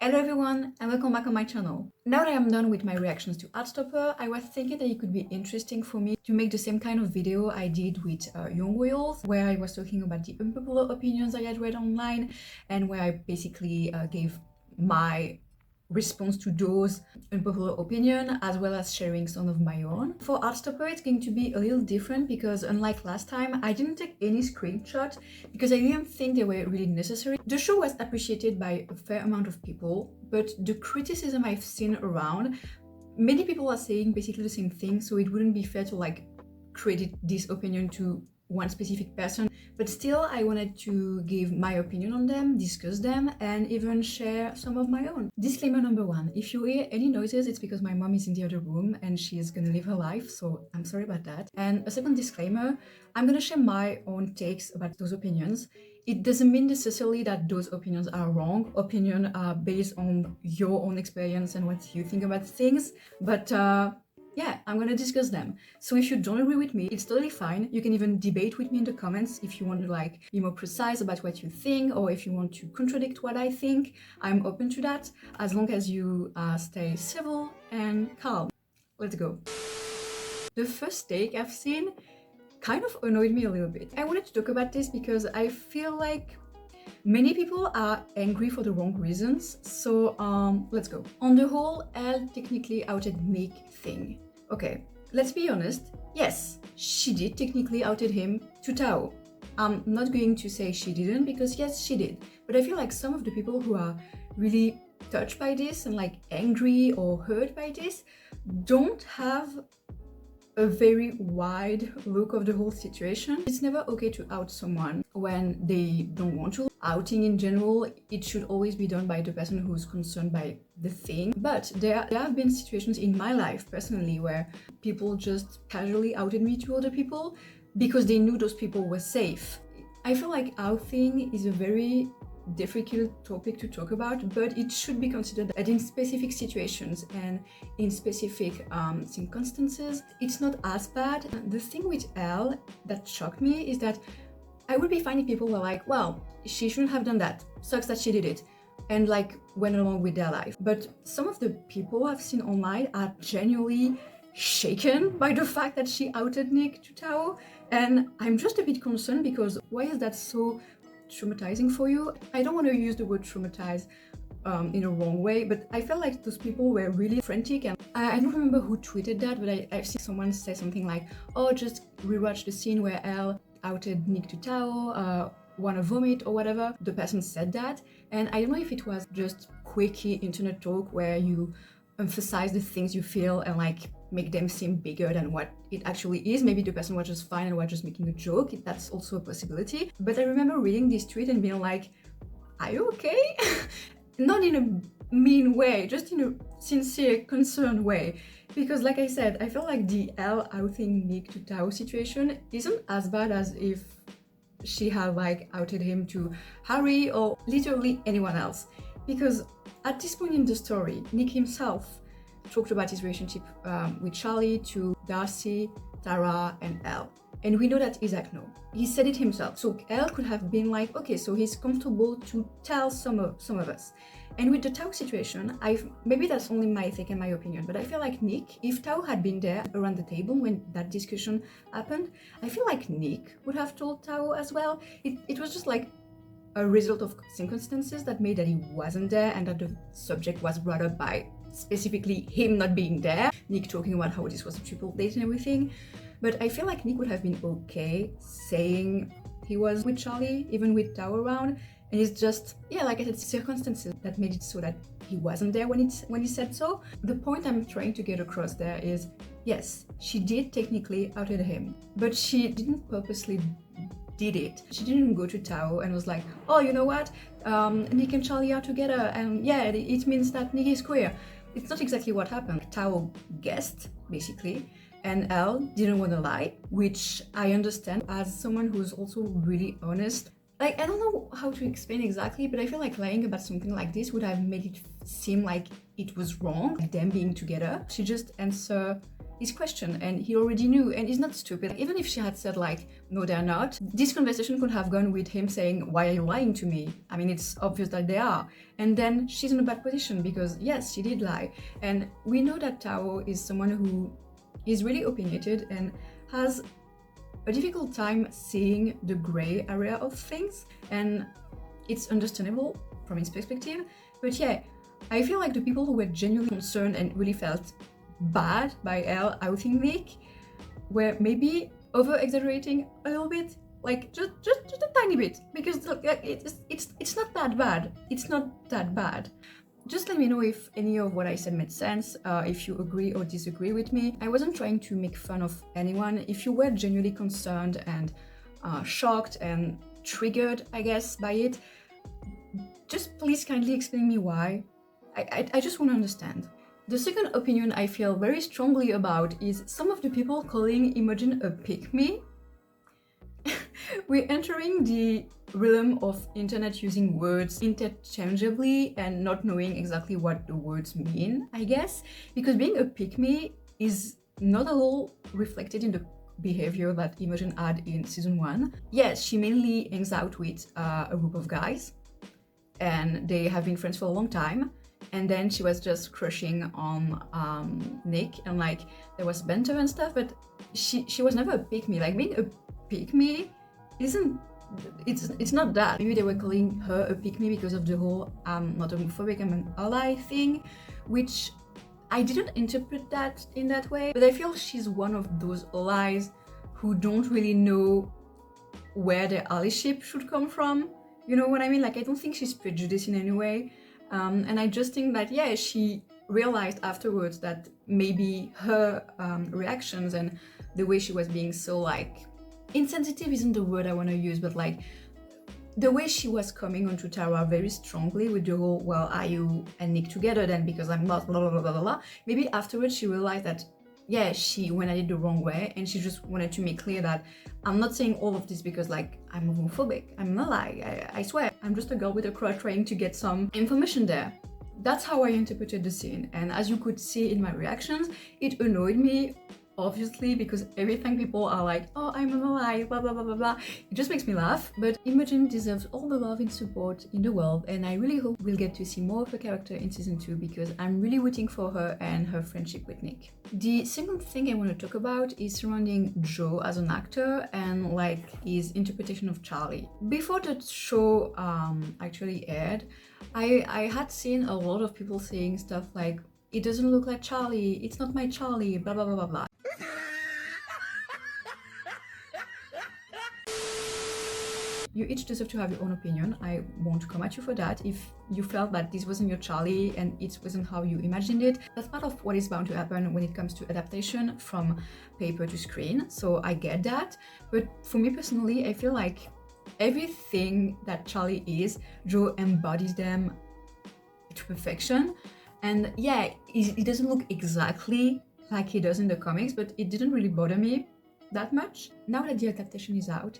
Hello everyone and welcome back on my channel. Now that I'm done with my reactions to Heartstopper, I was thinking that it could be interesting for me to make the same kind of video I did with Young Royals, where I was talking about the unpopular opinions I had read online and where I basically gave my response to those unpopular opinion as well as sharing some of my own. For Heartstopper it's going to be a little different because unlike last time I didn't take any screenshot because I didn't think they were really necessary. The show was appreciated by a fair amount of people, but the criticism I've seen around, many people are saying basically the same thing, so it wouldn't be fair to like credit this opinion to one specific person, but still I wanted to give my opinion on them, discuss them, and even share some of my own. Disclaimer number one, if you hear any noises, it's because my mom is in the other room and she is gonna live her life, so I'm sorry about that. And a second disclaimer, I'm gonna share my own takes about those opinions. It doesn't mean necessarily that those opinions are wrong. Opinions are based on your own experience and what you think about things, but yeah, I'm gonna discuss them. So if you don't agree with me, it's totally fine. You can even debate with me in the comments if you want to like be more precise about what you think, or if you want to contradict what I think. I'm open to that as long as you stay civil and calm. Let's go. The first take I've seen kind of annoyed me a little bit. I wanted to talk about this because I feel like many people are angry for the wrong reasons, so let's go. On the whole, Elle technically outed Nick thing. Okay, let's be honest, yes, she did technically outed him to Tao. I'm not going to say she didn't because yes, she did, but I feel like some of the people who are really touched by this and like angry or hurt by this don't have a very wide look of the whole situation. It's never okay to out someone when they don't want to. Outing in general, it should always be done by the person who's concerned by the thing. But there have been situations in my life personally where people just casually outed me to other people because they knew those people were safe. I feel like outing is a very difficult topic to talk about, but it should be considered that in specific situations and in specific circumstances, it's not as bad. The thing with Elle that shocked me is that I would be fine if people were like, well, she shouldn't have done that, sucks that she did it, and like went along with their life. But some of the people I've seen online are genuinely shaken by the fact that she outed Nick to Tao, and I'm just a bit concerned because why is that so traumatizing for you? I don't want to use the word traumatized in a wrong way, but I felt like those people were really frantic, and I don't remember who tweeted that, but I've seen someone say something like, oh, just rewatch the scene where Elle outed Nick to Tao, wanna vomit or whatever. The person said that, and I don't know if it was just quickie internet talk where you emphasize the things you feel and like make them seem bigger than what it actually is. Maybe the person was just fine and was just making a joke. That's also a possibility. But I remember reading this tweet and being like, are you okay? Not in a mean way, just in a sincere, concerned way. Because like I said, I feel like the Elle outing Nick to Tao situation isn't as bad as if she had like outed him to Harry or literally anyone else. Because at this point in the story, Nick himself talked about his relationship with Charlie to Darcy, Tara, and Elle. And we know that Isaac knows. He said it himself. So Elle could have been like, okay, so he's comfortable to tell some of us. And with the Tao situation, maybe that's only my take and my opinion, but I feel like Nick, if Tao had been there around the table when that discussion happened, I feel like Nick would have told Tao as well. It was just like a result of circumstances that made that he wasn't there and that the subject was brought up by specifically him not being there, Nick talking about how this was a triple date and everything. But I feel like Nick would have been okay saying he was with Charlie, even with Tao around, and it's just, yeah, like I said, circumstances that made it so that he wasn't there when he said so. The point I'm trying to get across there is, yes, she did technically outed him, but she didn't purposely did it. She didn't go to Tao and was like, oh, you know what, Nick and Charlie are together, and yeah, it means that Nick is queer. It's not exactly what happened. Tao guessed, basically, and Elle didn't want to lie, which I understand as someone who's also really honest. Like, I don't know how to explain exactly, but I feel like lying about something like this would have made it seem like it was wrong, them being together. She just answered his question, and he already knew, and he's not stupid. Even if she had said like, no, they're not, this conversation could have gone with him saying, why are you lying to me? I mean, it's obvious that they are. And then she's in a bad position because yes, she did lie. And we know that Tao is someone who is really opinionated and has a difficult time seeing the gray area of things, and it's understandable from his perspective. But yeah, I feel like the people who were genuinely concerned and really felt bad by Elle outing Nick were maybe over-exaggerating a little bit, like just a tiny bit, because it's not that bad. It's not that bad. Just let me know if any of what I said made sense, if you agree or disagree with me. I wasn't trying to make fun of anyone. If you were genuinely concerned and shocked and triggered, I guess, by it, just please kindly explain me why. I just want to understand. The second opinion I feel very strongly about is some of the people calling Imogen a pick-me. We're entering the realm of internet using words interchangeably and not knowing exactly what the words mean, I guess, because being a pick-me is not at all reflected in the behavior that Imogen had in season 1. Yes, she mainly hangs out with a group of guys, and they have been friends for a long time, and then she was just crushing on Nick, and like there was banter and stuff, but she was never a pick-me. Like being a pick-me it's not that. Maybe they were calling her a pick-me because of the whole not homophobic, I'm an ally thing, which I didn't interpret that in that way, but I feel she's one of those allies who don't really know where their allyship should come from. You know what I mean? Like, I don't think she's prejudiced in any way, and I just think that, yeah, she realized afterwards that maybe her reactions and the way she was being so, like, insensitive isn't the word I want to use, but like the way she was coming onto Tara very strongly with the whole, well, are you and Nick together then because I'm not, blah, blah, blah, blah, blah. Maybe afterwards she realized that, yeah, she went at it the wrong way, and she just wanted to make clear that I'm not saying all of this because like I'm homophobic, I'm not lie, I swear, I'm just a girl with a crush trying to get some information there. That's how I interpreted the scene, and as you could see in my reactions, it annoyed me, obviously, because every time people are like, oh, I'm an ally, blah, blah, blah, blah, blah, it just makes me laugh. But Imogen deserves all the love and support in the world, and I really hope we'll get to see more of her character in season 2 because I'm really rooting for her and her friendship with Nick. The second thing I want to talk about is surrounding Joe as an actor and like his interpretation of Charlie. Before the show actually aired, I had seen a lot of people saying stuff like, it doesn't look like Charlie, it's not my Charlie, blah, blah, blah, blah, blah. You each deserve to have your own opinion. I won't come at you for that. If you felt that this wasn't your Charlie and it wasn't how you imagined it, that's part of what is bound to happen when it comes to adaptation from paper to screen, so I get that. But for me personally, I feel like everything that Charlie is, Joe embodies them to perfection. And yeah, it doesn't look exactly like he does in the comics, but it didn't really bother me that much. Now that the adaptation is out,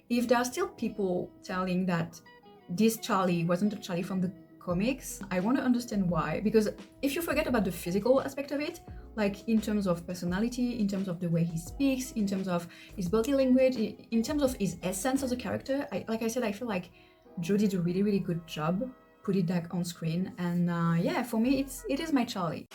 if there are still people telling that this Charlie wasn't a Charlie from the comics, I want to understand why. Because if you forget about the physical aspect of it, like in terms of personality, in terms of the way he speaks, in terms of his body language, in terms of his essence as a character, like I said, I feel like Joe did a really, really good job, put it back on screen, and yeah, for me, it is my Charlie.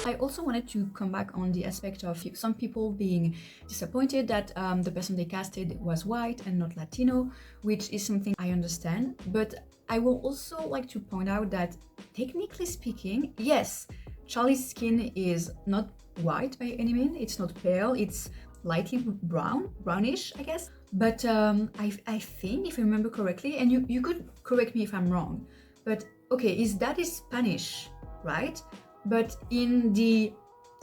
I also wanted to come back on the aspect of some people being disappointed that the person they casted was white and not Latino, which is something I understand. But I will also like to point out that technically speaking, yes, Charlie's skin is not white by any means, it's not pale, it's lightly brownish, I guess. But I think, if I remember correctly, and you could correct me if I'm wrong, but okay, his dad is Spanish, right? But in the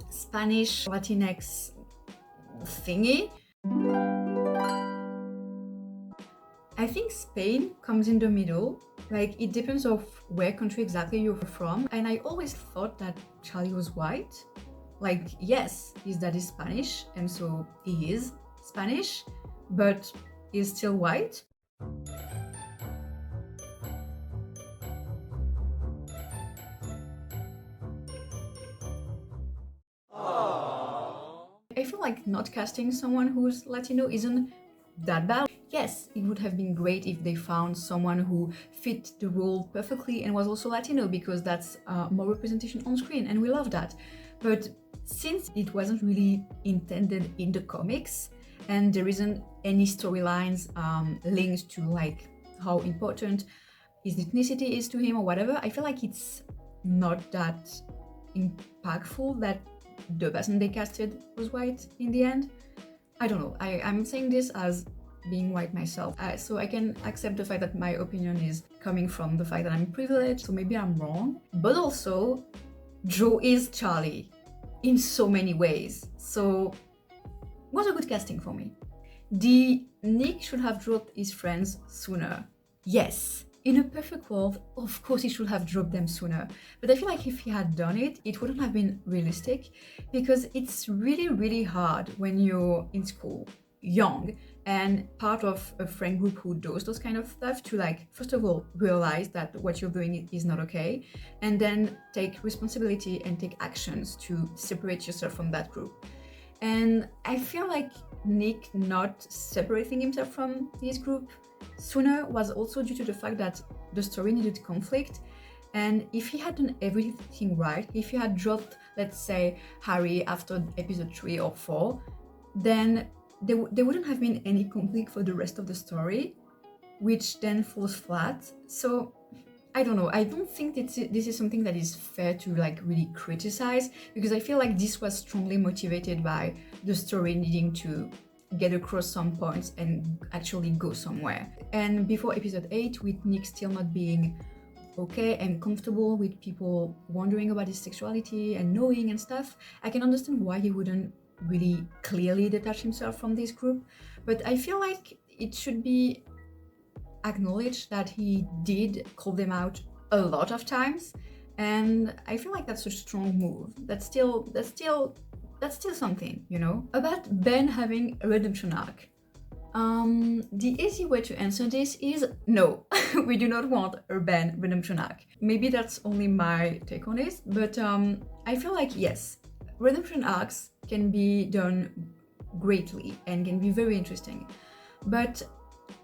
Spanish Latinx thingy, I think Spain comes in the middle. Like, it depends of where country exactly you're from. And I always thought that Charlie was white. Like, yes, his dad is Spanish, and so he is Spanish, but he's still white. like not casting someone who's Latino isn't that bad. Yes, it would have been great if they found someone who fit the role perfectly and was also Latino, because that's more representation on screen, and we love that. But since it wasn't really intended in the comics, and there isn't any storylines linked to like how important his ethnicity is to him or whatever, I feel like it's not that impactful that the person they casted was white in the end. I don't know. I'm saying this as being white myself, so I can accept the fact that my opinion is coming from the fact that I'm privileged, so maybe I'm wrong. But also, Joe is Charlie in so many ways, so was a good casting for me. Nick should have dropped his friends sooner. Yes, in a perfect world, of course he should have dropped them sooner. But I feel like if he had done it, it wouldn't have been realistic, because it's really, really hard when you're in school, young, and part of a friend group who does those kind of stuff to like, first of all, realize that what you're doing is not okay, and then take responsibility and take actions to separate yourself from that group. And I feel like Nick not separating himself from this group sooner was also due to the fact that the story needed conflict. And if he had done everything right, if he had dropped, let's say, Harry after episode 3 or 4, then there wouldn't have been any conflict for the rest of the story, which then falls flat. So I don't know. I don't think this is something that is fair to like really criticize, because I feel like this was strongly motivated by the story needing to get across some points and actually go somewhere. And before episode 8, with Nick still not being okay and comfortable with people wondering about his sexuality and knowing and stuff, I can understand why he wouldn't really clearly detach himself from this group. But I feel like it should be acknowledged that he did call them out a lot of times, and I feel like that's a strong move. That's still something, you know. About Ben having a redemption arc, the easy way to answer this is no. We do not want a Ben redemption arc. Maybe that's only my take on this, but I feel like yes, redemption arcs can be done greatly and can be very interesting, but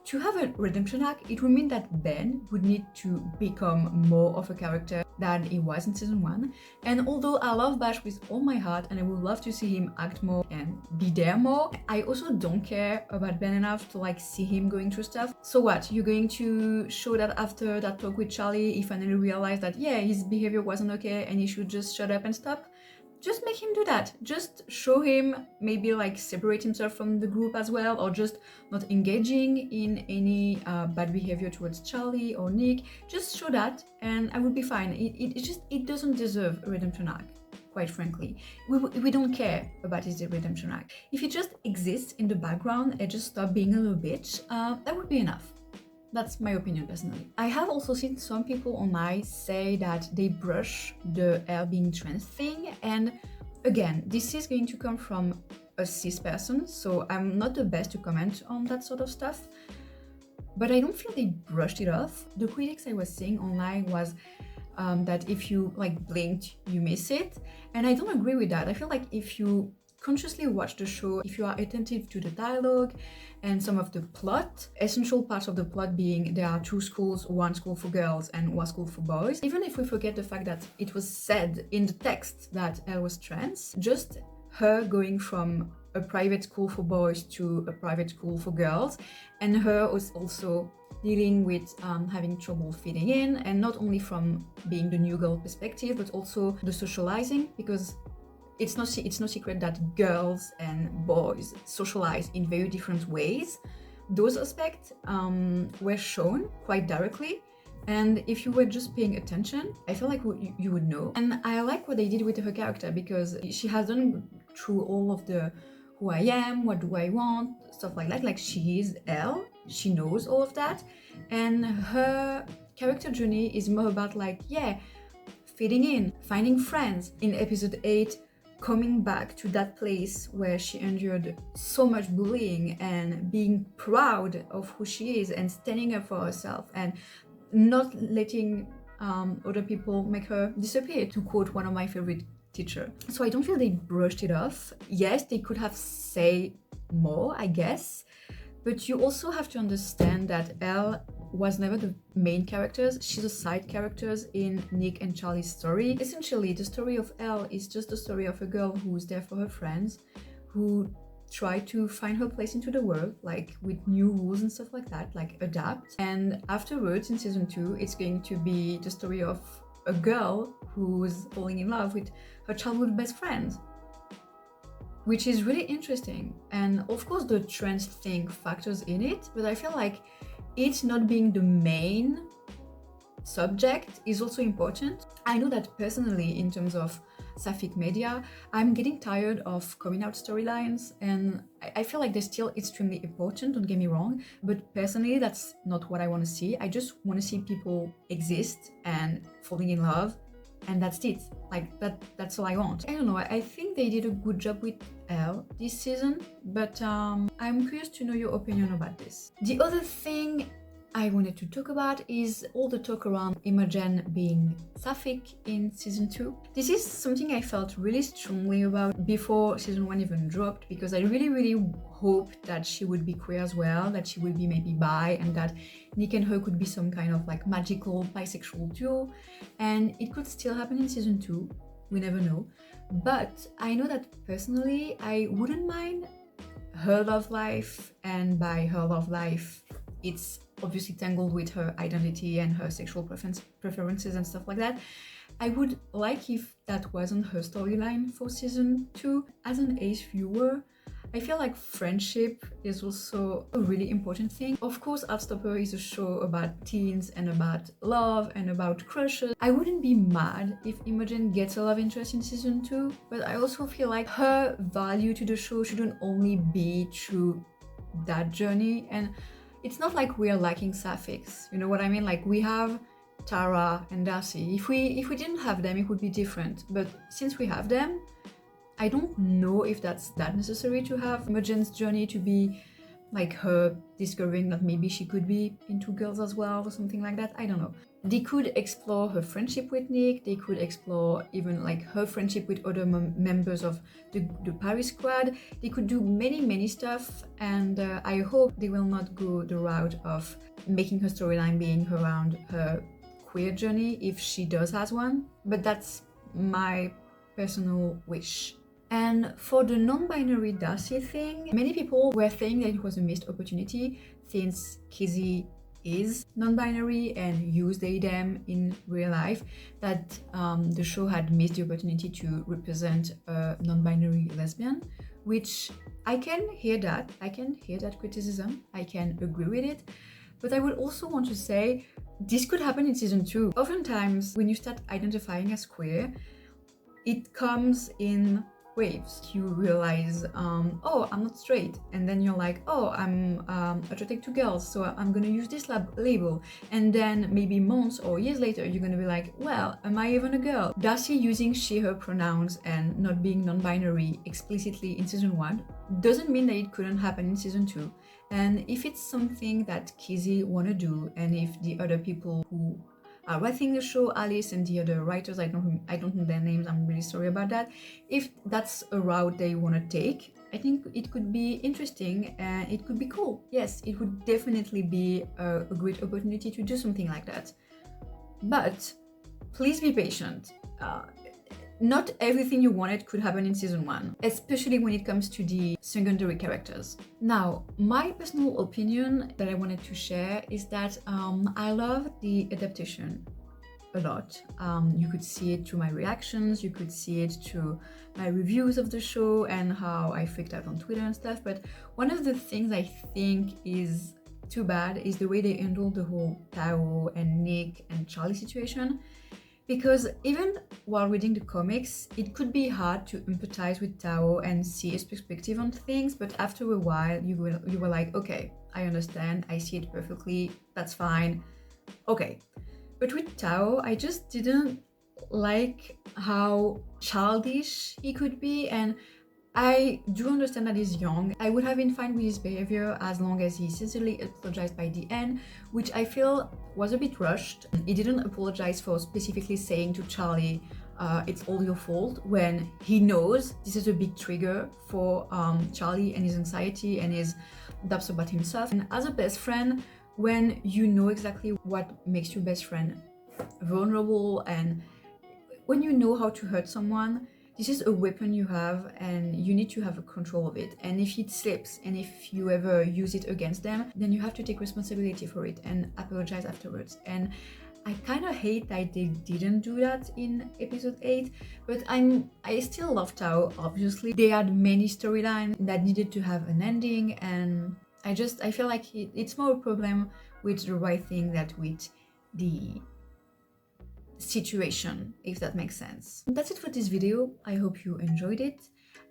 to have a redemption arc, it would mean that Ben would need to become more of a character than he was in season 1. And although I love Bash with all my heart and I would love to see him act more and be there more, I also don't care about Ben enough to like see him going through stuff. So what? You're going to show that after that talk with Charlie, he finally realized that yeah, his behavior wasn't okay and he should just shut up and stop? Just make him do that. Just show him maybe like separate himself from the group as well, or just not engaging in any bad behavior towards Charlie or Nick. Just show that and I would be fine. It doesn't deserve a redemption arc, quite frankly. We don't care about his redemption arc. If he just exists in the background and just stop being a little bitch, that would be enough. That's my opinion personally. I have also seen some people online say that they brush the Elle being trans thing, and again, this is going to come from a cis person, so I'm not the best to comment on that sort of stuff, but I don't feel they brushed it off. The critics I was seeing online was that if you like blinked, you miss it, and I don't agree with that. I feel like if you consciously watch the show, if you are attentive to the dialogue and some of the plot, essential parts of the plot being there are 2 schools, one school for girls and one school for boys. Even if we forget the fact that it was said in the text that Elle was trans, just her going from a private school for boys to a private school for girls, and her was also dealing with having trouble fitting in, and not only from being the new girl perspective, but also the socializing, because it's no secret that girls and boys socialize in very different ways. Those aspects were shown quite directly, and if you were just paying attention, I feel like you would know. And I like what they did with her character, because she has done through all of the who I am, what do I want, stuff like that. Like, she is Elle, she knows all of that, and her character journey is more about like, yeah, fitting in, finding friends. In episode 8, coming back to that place where she endured so much bullying and being proud of who she is and standing up for herself and not letting other people make her disappear, to quote one of my favorite teacher. So I don't feel they brushed it off. Yes, they could have said more, I guess, but you also have to understand that Elle was never the main characters. She's a side characters in Nick and Charlie's story. Essentially, the story of Elle is just the story of a girl who's there for her friends, who try to find her place into the world, like with new rules and stuff like that, like adapt. And afterwards, in season 2, it's going to be the story of a girl who's falling in love with her childhood best friend, which is really interesting. And of course the trans thing factors in it, but I feel like it not being the main subject is also important. I know that personally, in terms of Sapphic media, I'm getting tired of coming out storylines, and I feel like they're still extremely important, don't get me wrong, but personally that's not what I want to see. I just want to see people exist and falling in love, and that's it. Like that's all I want. I don't know, I think they did a good job with Elle this season, but I'm curious to know your opinion about this. The other thing I wanted to talk about is all the talk around Imogen being Sapphic in season 2. This is something I felt really strongly about before season 1 even dropped, because I really hoped that she would be queer as well, that she would be maybe bi, and that Nick and her could be some kind of like magical bisexual duo, and it could still happen in season 2, we never know. But I know that personally I wouldn't mind her love life, and by her love life it's obviously tangled with her identity and her sexual preferences and stuff like that. I would like if that wasn't her storyline for season 2. As an Ace viewer, I feel like friendship is also a really important thing. Of course, Heartstopper is a show about teens and about love and about crushes. I wouldn't be mad if Imogen gets a love interest in season 2, but I also feel like her value to the show shouldn't only be through that journey. And it's not like we're lacking Saphics, you know what I mean? Like, we have Tara and Darcy. If we didn't have them, it would be different. But since we have them, I don't know if that's that necessary to have Imogen's journey to be like her discovering that maybe she could be into girls as well or something like that. I don't know. They could explore her friendship with Nick. They could explore even like her friendship with other members of the Paris squad. They could do many stuff, and I hope they will not go the route of making her storyline being around her queer journey if she does has one. But that's my personal wish. And for the non-binary Darcy thing, many people were saying that it was a missed opportunity since Kizzy is non-binary and used they them in real life, that the show had missed the opportunity to represent a non-binary lesbian, which I can hear that. I can hear that criticism. I can agree with it. But I would also want to say this could happen in season 2. Oftentimes, when you start identifying as queer, it comes in waves. You realize, oh, I'm not straight, and then you're like, oh, I'm attracted to girls, so I'm gonna use this label, and then maybe months or years later you're gonna be like, well, am I even a girl? Darcy using she/her pronouns and not being non-binary explicitly in season 1 doesn't mean that it couldn't happen in season 2. And if it's something that Kizzy wanna do, and if the other people who are writing the show, Alice and the other writers, I don't know their names, I'm really sorry about that. If that's a route they want to take, I think it could be interesting and it could be cool. Yes, it would definitely be a great opportunity to do something like that. But please be patient. Not everything you wanted could happen in season 1, especially when it comes to the secondary characters. Now, my personal opinion that I wanted to share is that I love the adaptation a lot. You could see it through my reactions, you could see it through my reviews of the show and how I freaked out on Twitter and stuff, but one of the things I think is too bad is the way they handled the whole Tao and Nick and Charlie situation. Because even while reading the comics, it could be hard to empathize with Tao and see his perspective on things, but after a while you were like, okay, I understand, I see it perfectly, that's fine, okay. But with Tao, I just didn't like how childish he could be, and I do understand that he's young. I would have been fine with his behavior as long as he sincerely apologized by the end, which I feel was a bit rushed. He didn't apologize for specifically saying to Charlie, it's all your fault, when he knows this is a big trigger for Charlie and his anxiety and his doubts about himself. And as a best friend, when you know exactly what makes your best friend vulnerable, and when you know how to hurt someone, this is a weapon you have and you need to have a control of it. And if it slips and if you ever use it against them, then you have to take responsibility for it and apologize afterwards. And I kind of hate that they didn't do that in episode 8, but I still loved how obviously they had many storylines that needed to have an ending, and I feel like it's more a problem with the writing than with the situation, if that makes sense. That's it for this video. I hope you enjoyed it.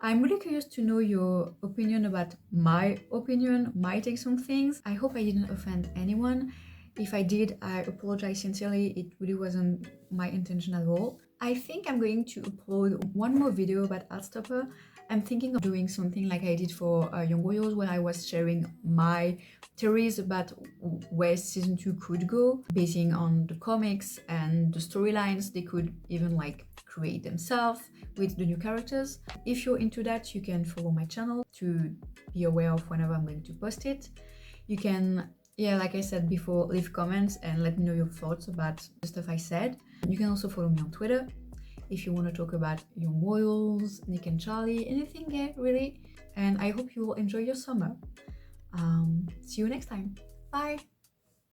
I'm really curious to know your opinion about my opinion, my takes on things. I hope I didn't offend anyone. If I did, I apologize sincerely. It really wasn't my intention at all. I think I'm going to upload one more video about Heartstopper. I'm thinking of doing something like I did for Young Royals, when I was sharing my theories about where season 2 could go, basing on the comics and the storylines they could even like create themselves with the new characters. If you're into that, you can follow my channel to be aware of whenever I'm going to post it. You can, yeah, like I said before, leave comments and let me know your thoughts about the stuff I said. You can also follow me on Twitter if you want to talk about Young Royals, Nick and Charlie, anything gay, really. And I hope you will enjoy your summer. See you next time. Bye!